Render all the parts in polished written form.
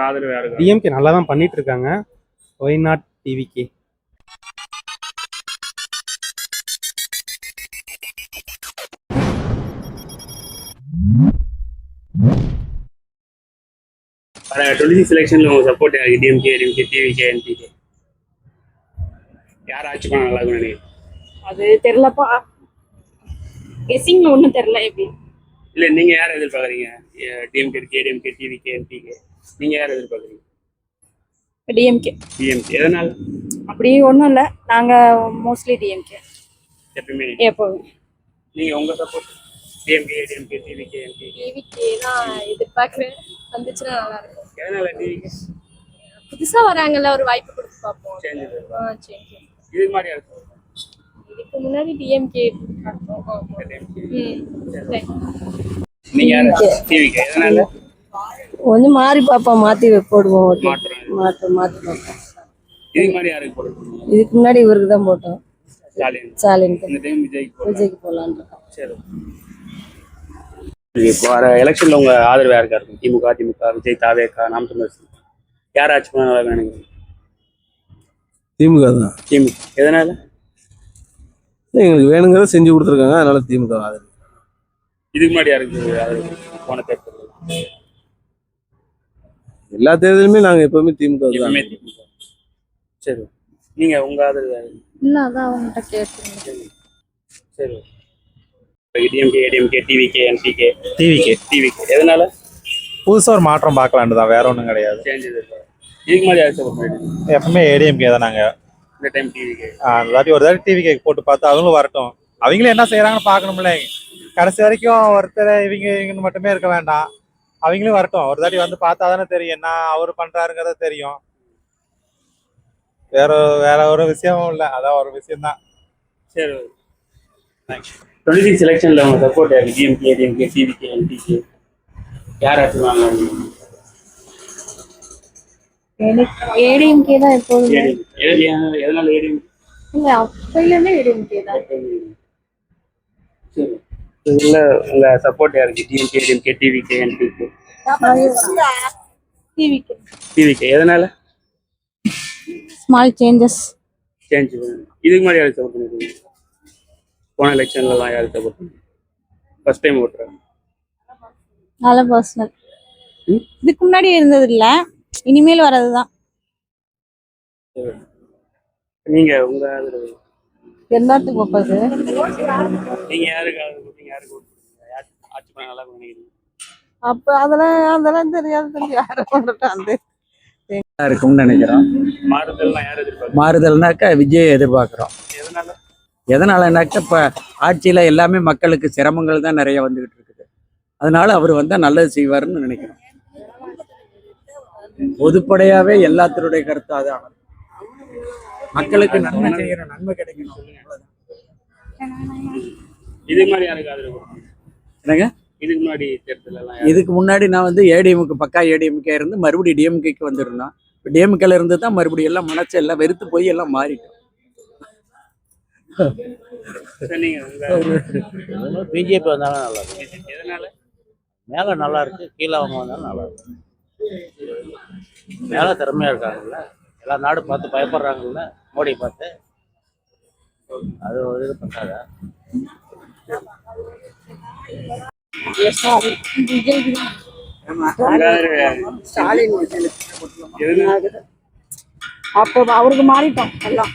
உங்க ஆதரவு யாருக்கு? டிஎம்கே நல்லா தான் பண்ணிட்டு இருக்காங்க. Why not TVK? வர 26 எலெக்ஷன்ல உங்க சப்போர்ட் யாருக்கு? டிஎம்கே, டிஎம்கே, டிவிகே, என்பிகே யார் ஆட்சி பண்ண நல்லா இருக்கும்னு நினைக்கிறீங்க? அது தெரியலப்பா, கெஸிங் ஒன்றும் தெரியல. எப்படி இல்ல நீங்க யாரை எதிர்பார்க்குறீங்க? டிஎம்கே, கேடிஎம்கே, டிவிகே, என்பிகே நீங்க யாரை எதிர்பார்க்குறீங்க? டிஎம்கே. டிஎம்கே எதனால? அப்படி ஒன்றும் இல்லை, நாங்கள் மோஸ்ட்லி டிஎம்கே எப்பவுமே. எப்போவும். நீங்க உங்க support? DMK, DMK, TVK, NBK? TVK தான் எதிர்பார்க்குறேன், வந்துச்சுன்னா நல்லா இருக்கும். எதனால டிவிகே? புதுசாக வராங்கல்ல, ஒரு வாய்ப்பு கொடுத்து பார்ப்போம். சேஞ்ச் சரி. இதுக்கு மாதிரி யாருக்கு? இதுக்கு முன்னாடி டிஎம்கே. நீங்க யாரு? டிவிகே எதனால? கொஞ்சம் மாறி பார்ப்போம், மாற்றி போடுவோம். மாற்றம். மாற்றி பார்ப்போம். இதுக்கு மாதிரி யாருக்கு போடுறோம்? இதுக்கு முன்னாடி இவருக்கு தான் போட்டோம், ஸ்டாலின். இந்த டைம் விஜய்க்கு போடலான்னு இருக்கோம். சரி. இப்போ வர எலெக்ஷன்ல உங்க ஆதரவு யாருக்கா இருக்கும்? திமுக, அதிமுக, விஜய், தாவேகா, நாம் தமிழர் யார் ஆட்சி பண்ண நல்லா நினைக்கிறீங்க? திமுக தான். திமுக எதனால? எங்களுக்கு வேணுங்கிறத செஞ்சு கொடுத்துருக்காங்க, அதனால திமுக ஆதரவு. இதுக்கு முன்னாடி யாருக்கு ஆதரவு? போன தேர்தல் எல்லா தேர்தலுமே நாங்கள் எப்பவுமே திமுக தான். எப்பவுமே திமுக. சரி, நீங்க உங்க ஆதரவு யாரு? இல்லை, அதான் அவங்கள்ட்ட கேட்டுருங்க. சரி. டிஎம்கே, ஏடிஎம்கே, டிவிகே, என்பிகே? டிவிகே எதனால? புதுசாக ஒரு மாற்றம் பார்க்கலான்னு தான், வேற ஒன்றும் கிடையாது. சேஞ்ச் இதுக்கு மாதிரி யார் சப்போர்ட் பண்ணிட்டு? எப்பவுமே ஏடிஎம்கே தான் நாங்கள். இந்த டைம் டிவிகே? அந்த தாட்டி ஒரு தாட்டி டிவிகே போட்டு பார்த்தா அவங்களும் வரட்டும், அவங்களும் என்ன செய்யறாங்கன்னு பார்க்கணும்ல. கடைசி வரைக்கும் ஒருத்தர் இவங்கன்னு மட்டுமே இருக்க வேண்டாம், அவங்களும் வரட்டும். ஒரு தாட்டி வந்து பார்த்தா தானே தெரியும் என்ன அவர் பண்றாருங்கிறது தெரியும். வேற ஒரு விஷயமும் இல்லை, அதான் ஒரு விஷயம் தான். சரி, தேங்க்ஸ். 26 எலெக்ஷன்ல உங்க சப்போர்ட் யாருக்கு? டிஎம்கே, ஏடிஎம்கே, டிவிகே, என்பிகே யார் ஆட்சி வாங்க? ஏடிஎம்கே தான் எப்போதும். எதனால ஏடிஎம்கே? இல்லை, அப்பையிலேருந்தே ஏடிஎம்கே தான். சரி, இதுல உங்க சப்போர்ட் யாருக்கு? டிஎம்கே, ஏடிஎம்கே, டிவிகே, என்பிகே? டிவிகே எதனால? Small changes. சேஞ்ச். இதுக்கு மாதிரி யாருக்கு சப்போர்ட் பண்ணிருக்கீங்க? போன எலெக்ஷன்லாம் யாருக்கு சப்போர்ட் பண்ணி ஃபர்ஸ்ட் டைம் ஓட்டுறாங்க? நல்ல பர்சனல். இதுக்கு முன்னாடி இருந்தது இல்ல, இனிமேல் வர்றதுதான். நீங்க உங்க ஆதரவு எல்லாத்துக்கும் பார்ப்பது. நீங்க யாருக்கு ஆதரவு கொடுத்தீங்க? யாருக்கு யார் ஆட்சி பண்ண நல்லா நினைக்கிறீங்க? அப்ப அதெல்லாம் தெரியாது, யாரும் பண்றாங்க இருக்கும்னு நினைக்கிறோம். மாறுதல்னா யார் எதிர்பார்க்க? மாறுதல்னாக்கா விஜய் எதிர்பார்க்குறோம். எதனால? எதனாலனாக்கா இப்போ ஆட்சியில் எல்லாமே மக்களுக்கு சிரமங்கள் தான் நிறைய வந்துகிட்டு இருக்குது. அதனால அவர் வந்தால் நல்லது செய்வாருன்னு நினைக்கிறோம். பொதுப்படையாவே எல்லாத்தருடைய கருத்து அதான், மக்களுக்கு நன்மை செய்யணும், நன்மை கிடைக்கணும். இது மாதிரி யாருக்கு ஆதரவு? என்னங்க? இதுக்கு முன்னாடி தேர்தல் இதுக்கு முன்னாடி நான் வந்து ஏடிஎம்க்கு பக்கா ஏடிஎம்கே இருந்து மறுபடியும் டிஎம்கேக்கு வந்துருந்தோம். இப்போ டிஎம்கேல இருந்து தான் மறுபடியும் எல்லாம் மனசு எல்லாம் வெறுத்து போய் எல்லாம் மாறிட்டோம். பிஜேபி வந்தாலும் நல்லா இருக்கும். எதனால? மேலே நல்லா இருக்கு, கீழே அவங்க வந்தாலும் நல்லா இருக்கும். மேலே திறமையா இருக்காங்கல்ல, எல்லா நாடும் பார்த்து பயப்படுறாங்கல்ல மோடி பார்த்து, அது ஒரு இது பண்ணாத. அப்போ அவருக்கு மாறிட்டோம் எல்லாம்.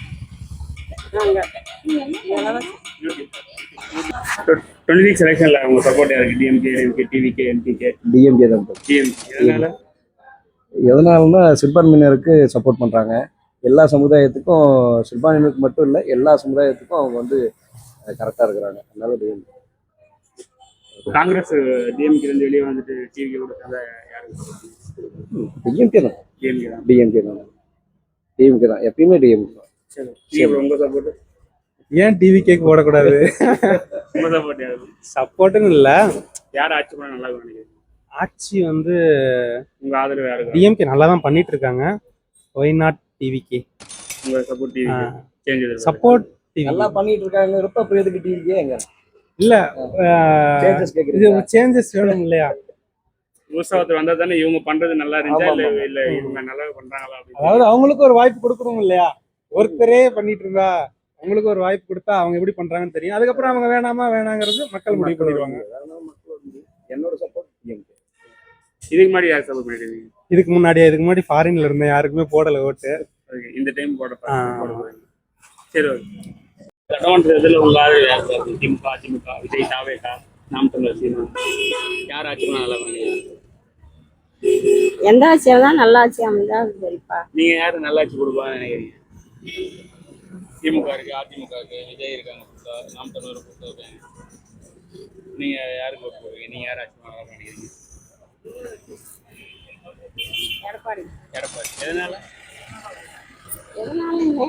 26 எலெக்ஷன்ல உங்க சப்போர்ட் யாருக்கு? டிஎம்கே, ஏடிஎம்கே, டிவிகே, என்பிகே? டிஎம்கே தான். எதனால? எதனாலன்னா சிறுபான்மையினருக்கு சப்போர்ட் பண்றாங்க. எல்லா சமுதாயத்துக்கும், சிறுபான்மையினருக்கு மட்டும் இல்லை, எல்லா சமுதாயத்துக்கும் அவங்க வந்து கரெக்டா இருக்கிறாங்க. அதனால டிஎம்கே. காங்கிரஸ் டிஎம்கே இருந்து வெளியே வந்துட்டு டிவிகே கொடுத்தா யாருக்கு? டிஎம்கே தான். டிஎம்கே தான், எப்பயுமே டிஎம்கே தான். சரி, உங்க சப்போர்ட்? ஏன் டிவிகேக்கு போடக்கூடாது? உங்க சப்போர்ட் யாருக்கு? சப்போர்ட்டுன்னு இல்லை, யார் ஆட்சி பண்ண நல்லா நினைக்கிறீங்க? ஆட்சி வந்து உங்க ஆதரவு யாருக்கு? டிஎம்கே நல்லா தான் பண்ணிட்டு இருக்காங்க. Why not TVK? உங்க சப்போர்ட் டிவிகே? சேஞ்ச் சப்போர்ட் நல்லா பண்ணிட்டு இருக்காங்க. ரொம்ப எதுக்கு டிவிகே? எங்க இல்ல, இது சேஞ்சஸ் வேணும் இல்லையா? உற்சவத்துக்கு வந்தா தானே இவங்க பண்றது நல்லா இருந்துச்சா ஆமா, இல்ல ஆமா. இல்ல இவங்க நல்லா பண்றாங்களா அப்படின்னு அதாவது அவங்களுக்கு ஒரு வாய்ப்பு கொடுக்கணும் இல்லையா? ஒருத்தரே பண்ணிட்டு இருந்தா அவங்களுக்கு ஒரு வாய்ப்பு கொடுத்தா அவங்க எப்படி பண்றாங்கன்னு தெரியும். அதுக்கப்புறம் அவங்க வேணாமா வேணாங்கிறது மக்கள் முடிவு பண்ணிடுவாங்க. என்னோட சப்போர்ட் டிஎம்கே. இதுக்கு முன்னாடி யார் சப்போர்ட் பண்ணிருக்கீங்க? இதுக்கு முன்னாடி ஃபாரின்ல இருந்தேன், யாருக்குமே போடல ஓட்டு. Okay, இந்த டைம் போட போறீங்க. சரி ஓகே. சட்டமன்ற தேர்தலில் உங்க ஆதரவு யார் சார்? திமுக, அதிமுக, விஜய், தாவேகா, நாம் தமிழர் சீமா, யார் ஆட்சி பண்ணா நல்லா பண்ணுவீங்க? எந்த ஆட்சியாக தான் நல்ல ஆட்சி அமைந்தா சரிப்பா. நீங்க யாரு நல்லாட்சி கொடுப்பான்னு நினைக்கிறீங்க? திமுக இருக்கு, அதிமுக இருக்கு, விஜய் இருக்காங்க, புதுசா நாம் தமிழர் புதுசா இருக்காங்க. நீங்க யாருக்கு ஓட்டு போடுவீங்க? நீங்க யார் ஆட்சி பண்ணா நல்லா நினைக்கிறீங்க? எடப்பாடி. எடப்பாடி. எதனால? எதனாலுமே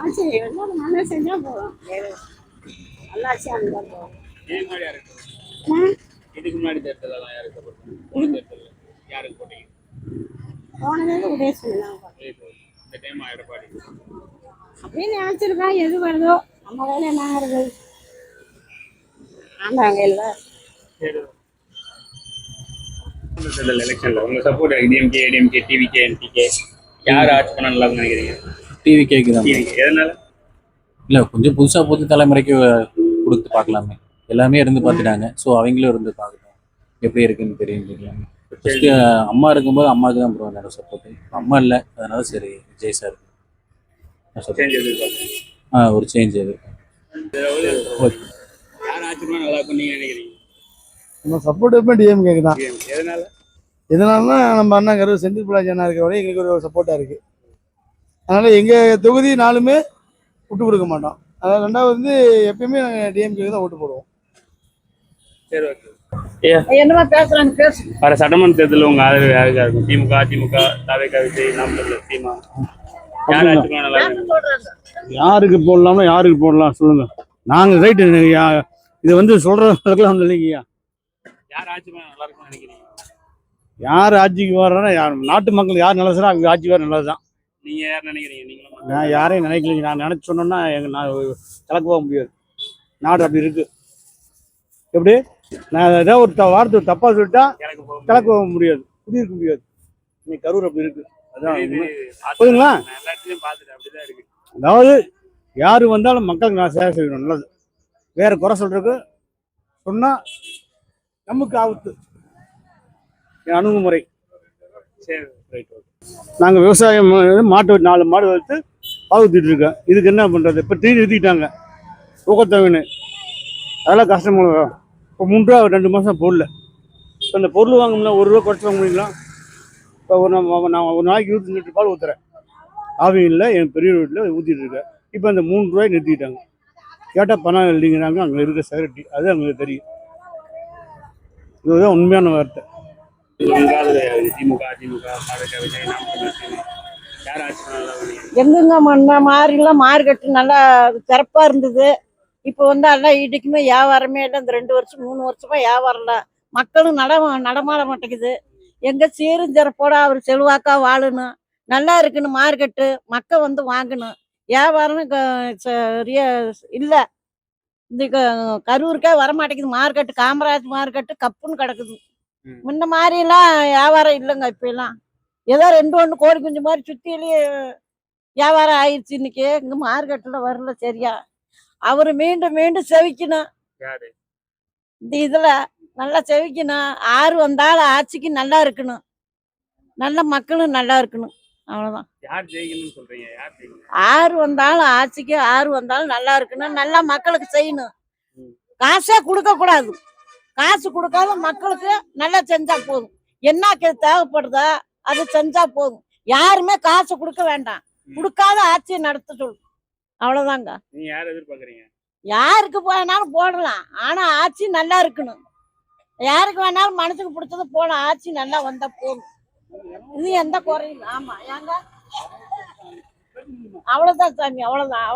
ஆட்சி எல்லாரும் நல்லா செஞ்சா போதும். நல்ல ஆட்சி அமைந்தா போதும். இதுக்கு முன்னாடி யாருக்கு? இதுக்கு முன்னாடி தேர்தலெல்லாம் யாருக்கு சப்போர்ட் பண்ணுவீங்க? தேர்தல் யாருக்கு போட்டீங்க? போனதே உதயசூரியன் தான். இந்த டைம் எடப்பாடி. அப்படின்னு நினைச்சிருக்கோம். எது வருதோ நம்ம வேலை என்ன ஆகுறது? ஆண்டாங்க இல்லை. தேர்தல் எலெக்ஷன்ல உங்க support DMK, ADMK, TVK, NTK, யார் ஆட்சி பண்ணா நல்லா நினைக்கிறீங்க? டிவிகேக்கு தான். டிவிகே. எதனால? இல்லை, கொஞ்சம் புதுசாக புது தலைமுறைக்கு கொடுத்து பார்க்கலாமே. எல்லாமே இருந்து பார்த்துட்டாங்க. ஸோ அவங்களும் இருந்து பார்க்கணும் எப்படி இருக்குன்னு தெரியலாமே. ஃபஸ்ட்டு அம்மா இருக்கும்போது அம்மாவுக்கு தான் ப்ரோ என்னோட சப்போர்ட்டு. அம்மா இல்லை, அதனால சரி விஜய் சார் சேஞ்ச் எதிர்பார்க்கறீங்க? ஒரு சேஞ்ச் அது. யார் ஆட்சி பண்ணா நல்லா இருக்கும் நீங்க நினைக்கிறீங்க? நம்ம சப்போர்ட் எப்போ டிஎம்கேக்கு தான். எதனால? எதனாலனா நம்ம அண்ணா கரு செந்தில் பாலாஜி அண்ணா இருக்கிற வரை எங்களுக்கு ஒரு சப்போர்ட்டாக இருக்குது. அதனால் எங்கள் தொகுதி நாளுமே விட்டு கொடுக்க மாட்டோம். அதாவது ரெண்டாவது வந்து எப்பயுமே நாங்கள் டிஎம்கேக்கு தான் ஓட்டு போடுவோம். சரி ஓகே. என்னமா பேசுறாங்க பேசு. வர சட்டமன்ற தேர்தலில் உங்க ஆதரவு யாருக்கா இருக்கும்? திமுக, அதிமுக, தாவேகா, விஜய், நாம் தமிழர் சீமா, யார் ஆட்சி பண்ணா நல்லா இருக்கும்? யாருக்கு போடலாம்னா யாருக்கு போடலாம் சொல்லுங்க. நாங்கள் ரைட்டு இது வந்து சொல்கிறதுக்கெல்லாம் வந்து இல்லைங்கய்யா. யார் ஆட்சி பண்ணா நல்லா இருக்கும்னு நினைக்கிறீங்க? யார் ஆட்சிக்கு வர்றோன்னா நாட்டு மக்கள் யார் நல்லதுனா அவங்க ஆட்சிக்கு வர நல்லது தான். நீங்க யார் நினைக்கிறீங்க? நீங்களும் நான் யாரையும் நினைக்கலைங்க. நான் நினச்சி சொன்னோன்னா நான் கலக்க போக முடியாது. நாடு அப்படி இருக்கு. எப்படி நான் ஏதாவது ஒரு வார்த்தை தப்பாக சொல்லிட்டா எனக்கு கலக்க போக முடியாது, குடியிருக்க முடியாது. இன்னைக்கு கரூர் அப்படி இருக்கு. அதான் புரியுங்களா? எல்லா இடத்துலயும் பார்த்துட்டு அப்படிதான் இருக்கு. அதாவது யார் வந்தாலும் மக்களுக்கு நான் சேவை செய்யணும், நல்லது. வேற குறை சொல்றதுக்கு சொன்னா நமக்கு ஆபத்து. என் அணுகுமுறை. சரி ரைட். நாங்கள் விவசாயம் மாட்டு 4 மாடு வளர்த்து பால் ஊற்றிட்டு இருக்கோம். இதுக்கு என்ன பண்ணுறது? இப்போ தீனி நிறுத்திக்கிட்டாங்க, ஊக்கத்தொகைன்னு. அதெல்லாம் கஷ்டமாக. இப்போ 3 ரூபா 2 மாதம் போடல. இப்போ இந்த பொருள் வாங்கணும்னா 1 ரூபா குறைச்சி வாங்க முடியலாம். இப்போ நான் ஒரு நாளைக்கு 25 லிட்டர் பால் ஊற்றுறேன். ஆவியில் என் பெரிய வீட்டில் ஊற்றிட்டு இருக்கேன். இப்போ அந்த 3 ரூபாய் நிறுத்திக்கிட்டாங்க. கேட்டால் பணம் இல்லைங்கிறாங்க. அங்கே இருக்க செக்யூரிட்டி அது அவங்களுக்கு தெரியும். இதுதான் உண்மையான வார்த்தை. திமுக, அதிமுக, தாவேகா, விஜய், நாம் தமிழர் சீமா, யார் ஆட்சி பண்ணா நல்லா இருக்கும்? எங்கெங்க மண்ண மாறிலாம் மார்க்கெட்டு நல்லா சிறப்பாக இருந்தது. இப்போ வந்து எல்லாம் இடிக்குமே வியாபாரமே இல்லை. இந்த 2 வருஷம் 3 வருஷமா வியாபாரம் இல்லை. மக்களும் நடமாட மாட்டேங்குது. எங்க சீரும் சிறப்போட அவர் செல்வாக்கா வாழணும். நல்லா இருக்குன்னு மார்க்கெட்டு மக்கள் வந்து வாங்கணும். வியாபாரம் சரியா இல்லை. இந்த கரூருக்கே வரமாட்டேங்குது மார்க்கெட்டு. காமராஜ் மார்க்கெட்டு கப்புன்னு கிடக்குது. முன்ன மாதிரிலாம் வியாபாரம் இல்லைங்க. இப்போ எல்லாம் ஏதோ 2-1 கோழி குஞ்சு மாதிரி சுத்திலேயே வியாபாரம் ஆயிடுச்சு. இன்னைக்கு இங்க மார்க்கெட்ல வரல சரியா. அவரு மீண்டும் மீண்டும் செவிக்கணும். யாரு? இந்த இதுல நல்லா செவிக்கணும். ஆறு வந்தாலும் ஆட்சிக்கு நல்லா இருக்கணும். நல்ல மக்களும் நல்லா இருக்கணும். அவ்வளவுதான். யார் ஜெயிக்கணும்னு சொல்றீங்க? யார் ஜெயிக்கணும்? ஆறு வந்தாலும் ஆட்சிக்கு ஆறு வந்தாலும் நல்லா இருக்கணும். நல்லா மக்களுக்கு செய்யணும். காசே கொடுக்க கூடாது. காசு கொடுக்காத மக்களுக்கு நல்லா செஞ்சா போதும். என்ன தேவைப்படுதோ அது செஞ்சா போதும். யாருமே காசு கொடுக்க வேண்டாம். கொடுக்காத ஆட்சியை நடத்த சொல்லு. அவ்வளவுதாங்க. நீங்க யார் எதிர்பார்க்கறீங்க? யாருக்கு வேணாலும் போடலாம். ஆனா ஆட்சி நல்லா இருக்கணும். யாருக்கு வேணாலும் மனசுக்கு பிடிச்சது போலாம். ஆட்சி நல்லா வந்தா போதும். இது எந்த குறையும். ஆமா ஏங்க அவ்வளவுதான் சாமி. அவ்வளவுதான்.